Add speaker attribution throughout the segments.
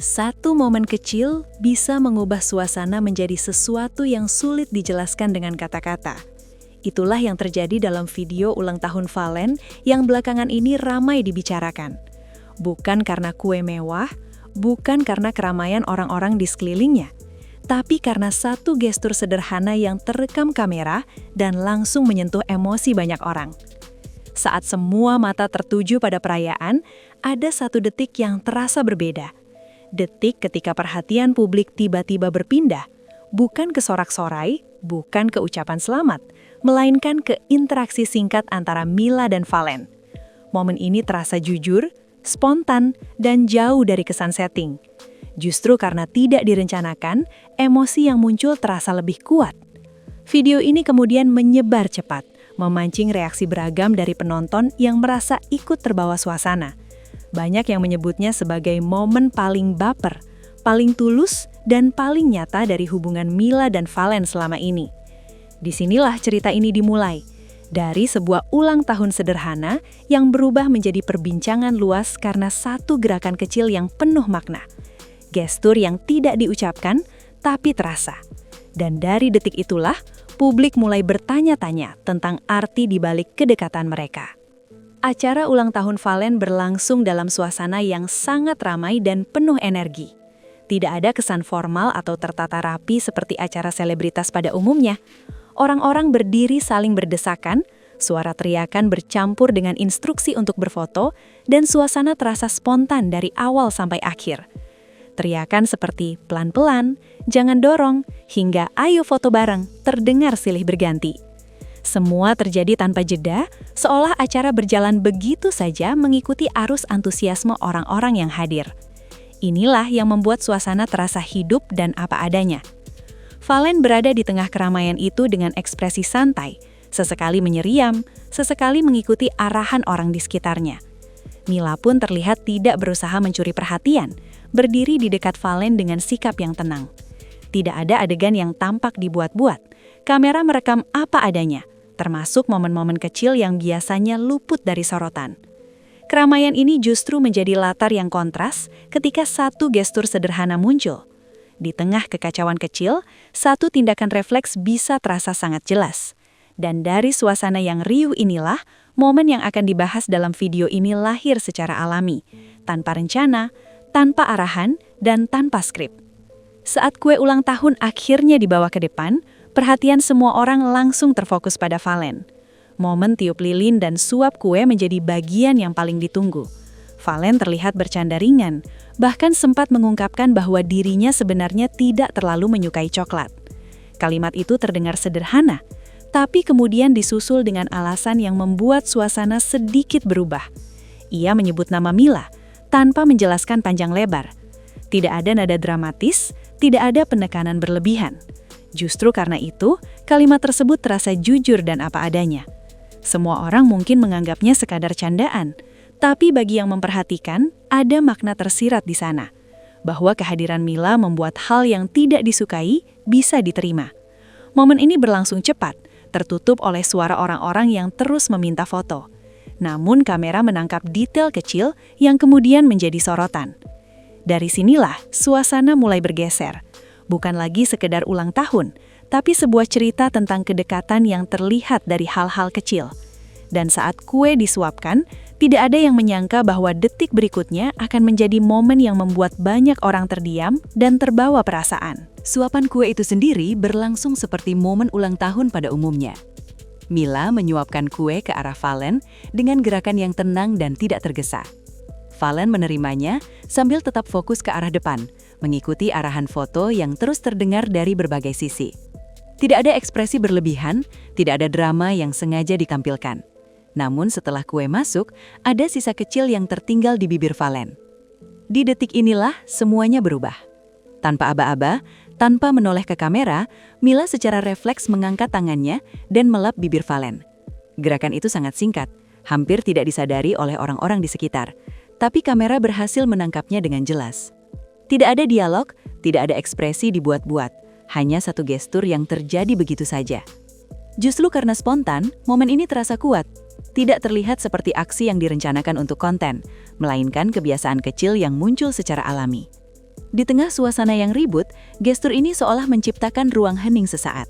Speaker 1: Satu momen kecil bisa mengubah suasana menjadi sesuatu yang sulit dijelaskan dengan kata-kata. Itulah yang terjadi dalam video ulang tahun Valen yang belakangan ini ramai dibicarakan. Bukan karena kue mewah, bukan karena keramaian orang-orang di sekelilingnya, tapi karena satu gestur sederhana yang terekam kamera dan langsung menyentuh emosi banyak orang. Saat semua mata tertuju pada perayaan, ada satu detik yang terasa berbeda. Detik ketika perhatian publik tiba-tiba berpindah, bukan ke sorak-sorai, bukan ke ucapan selamat, melainkan ke interaksi singkat antara Mila dan Valen. Momen ini terasa jujur, spontan, dan jauh dari kesan setting. Justru karena tidak direncanakan, emosi yang muncul terasa lebih kuat. Video ini kemudian menyebar cepat, memancing reaksi beragam dari penonton yang merasa ikut terbawa suasana. Banyak yang menyebutnya sebagai momen paling baper, paling tulus, dan paling nyata dari hubungan Mila dan Valen selama ini. Disinilah cerita ini dimulai, dari sebuah ulang tahun sederhana yang berubah menjadi perbincangan luas karena satu gerakan kecil yang penuh makna. Gestur yang tidak diucapkan, tapi terasa. Dan dari detik itulah, publik mulai bertanya-tanya tentang arti di balik kedekatan mereka. Acara ulang tahun Valen berlangsung dalam suasana yang sangat ramai dan penuh energi. Tidak ada kesan formal atau tertata rapi seperti acara selebritas pada umumnya. Orang-orang berdiri saling berdesakan, suara teriakan bercampur dengan instruksi untuk berfoto, dan suasana terasa spontan dari awal sampai akhir. Teriakan seperti pelan-pelan, jangan dorong, hingga ayo foto bareng terdengar silih berganti. Semua terjadi tanpa jeda, seolah acara berjalan begitu saja mengikuti arus antusiasme orang-orang yang hadir. Inilah yang membuat suasana terasa hidup dan apa adanya. Valen berada di tengah keramaian itu dengan ekspresi santai, sesekali menyeriam, sesekali mengikuti arahan orang di sekitarnya. Mila pun terlihat tidak berusaha mencuri perhatian, berdiri di dekat Valen dengan sikap yang tenang. Tidak ada adegan yang tampak dibuat-buat, kamera merekam apa adanya, termasuk momen-momen kecil yang biasanya luput dari sorotan. Keramaian ini justru menjadi latar yang kontras ketika satu gestur sederhana muncul. Di tengah kekacauan kecil, satu tindakan refleks bisa terasa sangat jelas. Dan dari suasana yang riuh inilah, momen yang akan dibahas dalam video ini lahir secara alami, tanpa rencana, tanpa arahan, dan tanpa skrip. Saat kue ulang tahun akhirnya dibawa ke depan, perhatian semua orang langsung terfokus pada Valen. Momen tiup lilin dan suap kue menjadi bagian yang paling ditunggu. Valen terlihat bercanda ringan, bahkan sempat mengungkapkan bahwa dirinya sebenarnya tidak terlalu menyukai coklat. Kalimat itu terdengar sederhana, tapi kemudian disusul dengan alasan yang membuat suasana sedikit berubah. Ia menyebut nama Mila, tanpa menjelaskan panjang lebar. Tidak ada nada dramatis, tidak ada penekanan berlebihan. Justru karena itu, kalimat tersebut terasa jujur dan apa adanya. Semua orang mungkin menganggapnya sekadar candaan, tapi bagi yang memperhatikan, ada makna tersirat di sana. Bahwa kehadiran Mila membuat hal yang tidak disukai bisa diterima. Momen ini berlangsung cepat, tertutup oleh suara orang-orang yang terus meminta foto. Namun kamera menangkap detail kecil yang kemudian menjadi sorotan. Dari sinilah, suasana mulai bergeser. Bukan lagi sekedar ulang tahun, tapi sebuah cerita tentang kedekatan yang terlihat dari hal-hal kecil. Dan saat kue disuapkan, tidak ada yang menyangka bahwa detik berikutnya akan menjadi momen yang membuat banyak orang terdiam dan terbawa perasaan.
Speaker 2: Suapan kue itu sendiri berlangsung seperti momen ulang tahun pada umumnya. Mila menyuapkan kue ke arah Valen dengan gerakan yang tenang dan tidak tergesa. Valen menerimanya sambil tetap fokus ke arah depan, mengikuti arahan foto yang terus terdengar dari berbagai sisi. Tidak ada ekspresi berlebihan, tidak ada drama yang sengaja ditampilkan. Namun setelah kue masuk, ada sisa kecil yang tertinggal di bibir Valen. Di detik inilah semuanya berubah. Tanpa aba-aba, tanpa menoleh ke kamera, Mila secara refleks mengangkat tangannya dan melap bibir Valen. Gerakan itu sangat singkat, hampir tidak disadari oleh orang-orang di sekitar, tapi kamera berhasil menangkapnya dengan jelas. Tidak ada dialog, tidak ada ekspresi dibuat-buat, hanya satu gestur yang terjadi begitu saja. Justru karena spontan, momen ini terasa kuat. Tidak terlihat seperti aksi yang direncanakan untuk konten, melainkan kebiasaan kecil yang muncul secara alami. Di tengah suasana yang ribut, gestur ini seolah menciptakan ruang hening sesaat.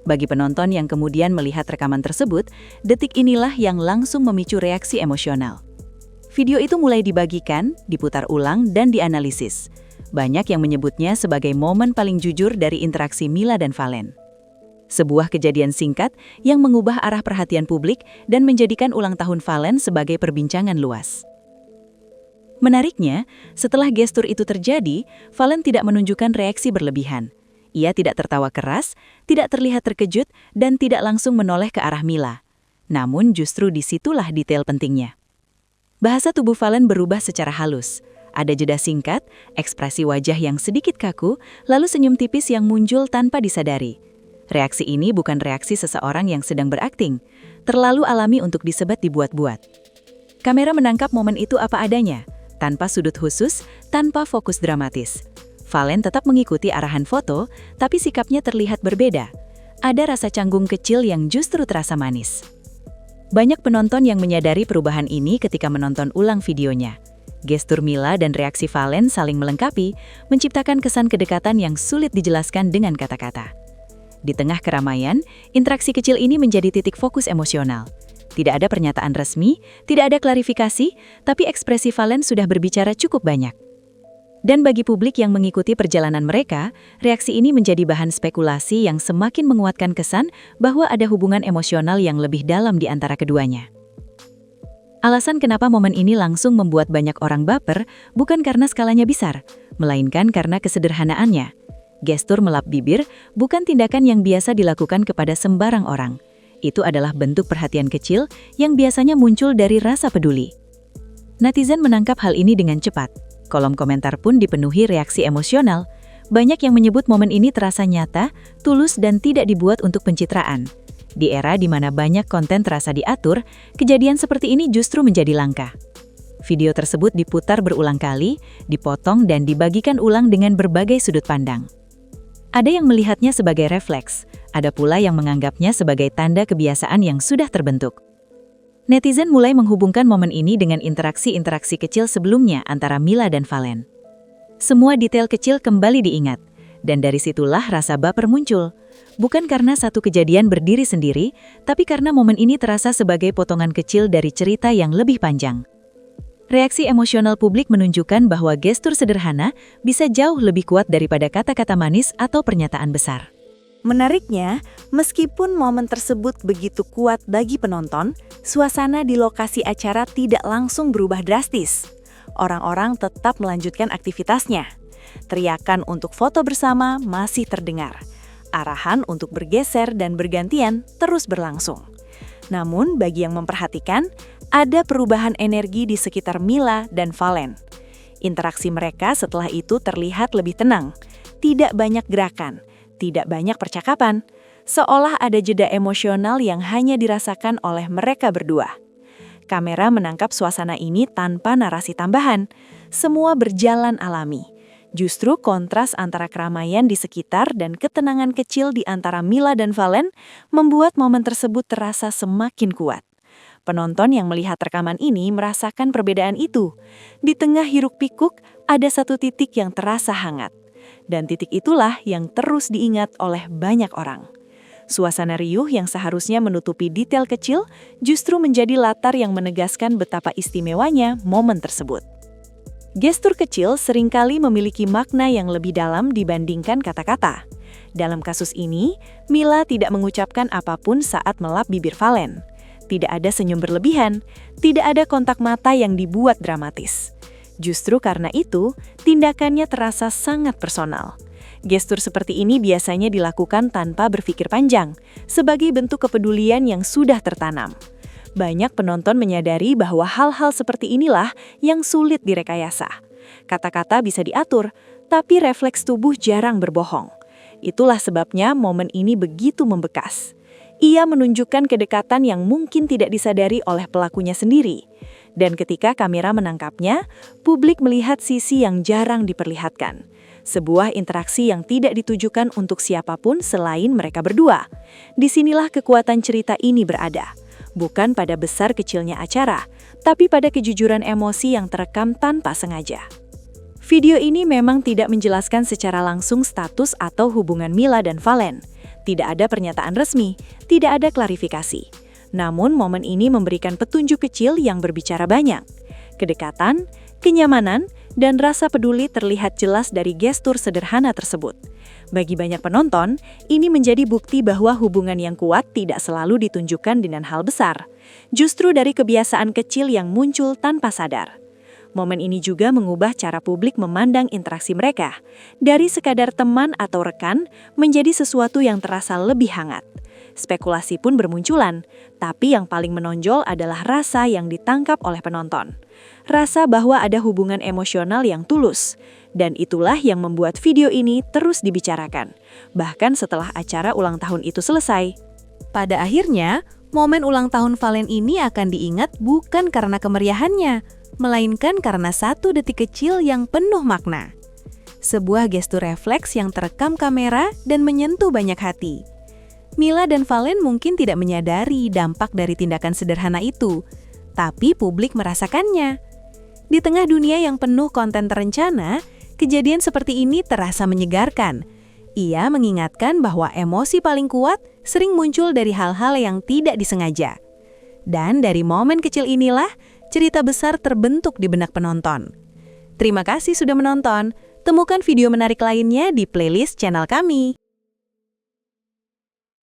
Speaker 2: Bagi penonton yang kemudian melihat rekaman tersebut, detik inilah yang langsung memicu reaksi emosional. Video itu mulai dibagikan, diputar ulang, dan dianalisis. Banyak yang menyebutnya sebagai momen paling jujur dari interaksi Mila dan Valen. Sebuah kejadian singkat yang mengubah arah perhatian publik dan menjadikan ulang tahun Valen sebagai perbincangan luas. Menariknya, setelah gestur itu terjadi, Valen tidak menunjukkan reaksi berlebihan. Ia tidak tertawa keras, tidak terlihat terkejut, dan tidak langsung menoleh ke arah Mila. Namun justru disitulah detail pentingnya. Bahasa tubuh Valen berubah secara halus. Ada jeda singkat, ekspresi wajah yang sedikit kaku, lalu senyum tipis yang muncul tanpa disadari. Reaksi ini bukan reaksi seseorang yang sedang berakting, terlalu alami untuk disebat dibuat-buat. Kamera menangkap momen itu apa adanya, tanpa sudut khusus, tanpa fokus dramatis. Valen tetap mengikuti arahan foto, tapi sikapnya terlihat berbeda. Ada rasa canggung kecil yang justru terasa manis. Banyak penonton yang menyadari perubahan ini ketika menonton ulang videonya. Gestur Mila dan reaksi Valen saling melengkapi, menciptakan kesan kedekatan yang sulit dijelaskan dengan kata-kata. Di tengah keramaian, interaksi kecil ini menjadi titik fokus emosional. Tidak ada pernyataan resmi, tidak ada klarifikasi, tapi ekspresi Valen sudah berbicara cukup banyak. Dan bagi publik yang mengikuti perjalanan mereka, reaksi ini menjadi bahan spekulasi yang semakin menguatkan kesan bahwa ada hubungan emosional yang lebih dalam di antara keduanya. Alasan kenapa momen ini langsung membuat banyak orang baper bukan karena skalanya besar, melainkan karena kesederhanaannya. Gestur melap bibir bukan tindakan yang biasa dilakukan kepada sembarang orang. Itu adalah bentuk perhatian kecil yang biasanya muncul dari rasa peduli. Netizen menangkap hal ini dengan cepat. Kolom komentar pun dipenuhi reaksi emosional. Banyak yang menyebut momen ini terasa nyata, tulus, dan tidak dibuat untuk pencitraan. Di era di mana banyak konten terasa diatur, kejadian seperti ini justru menjadi langka. Video tersebut diputar berulang kali, dipotong, dan dibagikan ulang dengan berbagai sudut pandang. Ada yang melihatnya sebagai refleks, ada pula yang menganggapnya sebagai tanda kebiasaan yang sudah terbentuk. Netizen mulai menghubungkan momen ini dengan interaksi-interaksi kecil sebelumnya antara Mila dan Valen. Semua detail kecil kembali diingat, dan dari situlah rasa baper muncul. Bukan karena satu kejadian berdiri sendiri, tapi karena momen ini terasa sebagai potongan kecil dari cerita yang lebih panjang. Reaksi emosional publik menunjukkan bahwa gestur sederhana bisa jauh lebih kuat daripada kata-kata manis atau pernyataan besar.
Speaker 1: Menariknya, meskipun momen tersebut begitu kuat bagi penonton, suasana di lokasi acara tidak langsung berubah drastis. Orang-orang tetap melanjutkan aktivitasnya. Teriakan untuk foto bersama masih terdengar. Arahan untuk bergeser dan bergantian terus berlangsung. Namun, bagi yang memperhatikan, ada perubahan energi di sekitar Mila dan Valen. Interaksi mereka setelah itu terlihat lebih tenang. Tidak banyak gerakan, tidak banyak percakapan. Seolah ada jeda emosional yang hanya dirasakan oleh mereka berdua. Kamera menangkap suasana ini tanpa narasi tambahan. Semua berjalan alami. Justru kontras antara keramaian di sekitar dan ketenangan kecil di antara Mila dan Valen membuat momen tersebut terasa semakin kuat. Penonton yang melihat rekaman ini merasakan perbedaan itu. Di tengah hiruk-pikuk, ada satu titik yang terasa hangat. Dan titik itulah yang terus diingat oleh banyak orang. Suasana riuh yang seharusnya menutupi detail kecil justru menjadi latar yang menegaskan betapa istimewanya momen tersebut. Gestur kecil seringkali memiliki makna yang lebih dalam dibandingkan kata-kata. Dalam kasus ini, Mila tidak mengucapkan apapun saat melap bibir Valen. Tidak ada senyum berlebihan, tidak ada kontak mata yang dibuat dramatis. Justru karena itu, tindakannya terasa sangat personal. Gestur seperti ini biasanya dilakukan tanpa berpikir panjang, sebagai bentuk kepedulian yang sudah tertanam. Banyak penonton menyadari bahwa hal-hal seperti inilah yang sulit direkayasa. Kata-kata bisa diatur, tapi refleks tubuh jarang berbohong. Itulah sebabnya momen ini begitu membekas. Ia menunjukkan kedekatan yang mungkin tidak disadari oleh pelakunya sendiri. Dan ketika kamera menangkapnya, publik melihat sisi yang jarang diperlihatkan. Sebuah interaksi yang tidak ditujukan untuk siapapun selain mereka berdua. Disinilah kekuatan cerita ini berada. Bukan pada besar kecilnya acara, tapi pada kejujuran emosi yang terekam tanpa sengaja. Video ini memang tidak menjelaskan secara langsung status atau hubungan Mila dan Valen. Tidak ada pernyataan resmi, tidak ada klarifikasi. Namun momen ini memberikan petunjuk kecil yang berbicara banyak. Kedekatan, kenyamanan, dan rasa peduli terlihat jelas dari gestur sederhana tersebut. Bagi banyak penonton, ini menjadi bukti bahwa hubungan yang kuat tidak selalu ditunjukkan dengan hal besar. Justru dari kebiasaan kecil yang muncul tanpa sadar. Momen ini juga mengubah cara publik memandang interaksi mereka. Dari sekadar teman atau rekan, menjadi sesuatu yang terasa lebih hangat. Spekulasi pun bermunculan, tapi yang paling menonjol adalah rasa yang ditangkap oleh penonton. Rasa bahwa ada hubungan emosional yang tulus. Dan itulah yang membuat video ini terus dibicarakan, bahkan setelah acara ulang tahun itu selesai.
Speaker 2: Pada akhirnya, momen ulang tahun Valen ini akan diingat bukan karena kemeriahannya, melainkan karena satu detik kecil yang penuh makna. Sebuah gestur refleks yang terekam kamera dan menyentuh banyak hati. Mila dan Valen mungkin tidak menyadari dampak dari tindakan sederhana itu, tapi publik merasakannya. Di tengah dunia yang penuh konten terencana, kejadian seperti ini terasa menyegarkan. Ia mengingatkan bahwa emosi paling kuat sering muncul dari hal-hal yang tidak disengaja. Dan dari momen kecil inilah, cerita besar terbentuk di benak penonton. Terima kasih sudah menonton. Temukan video menarik lainnya di playlist channel kami.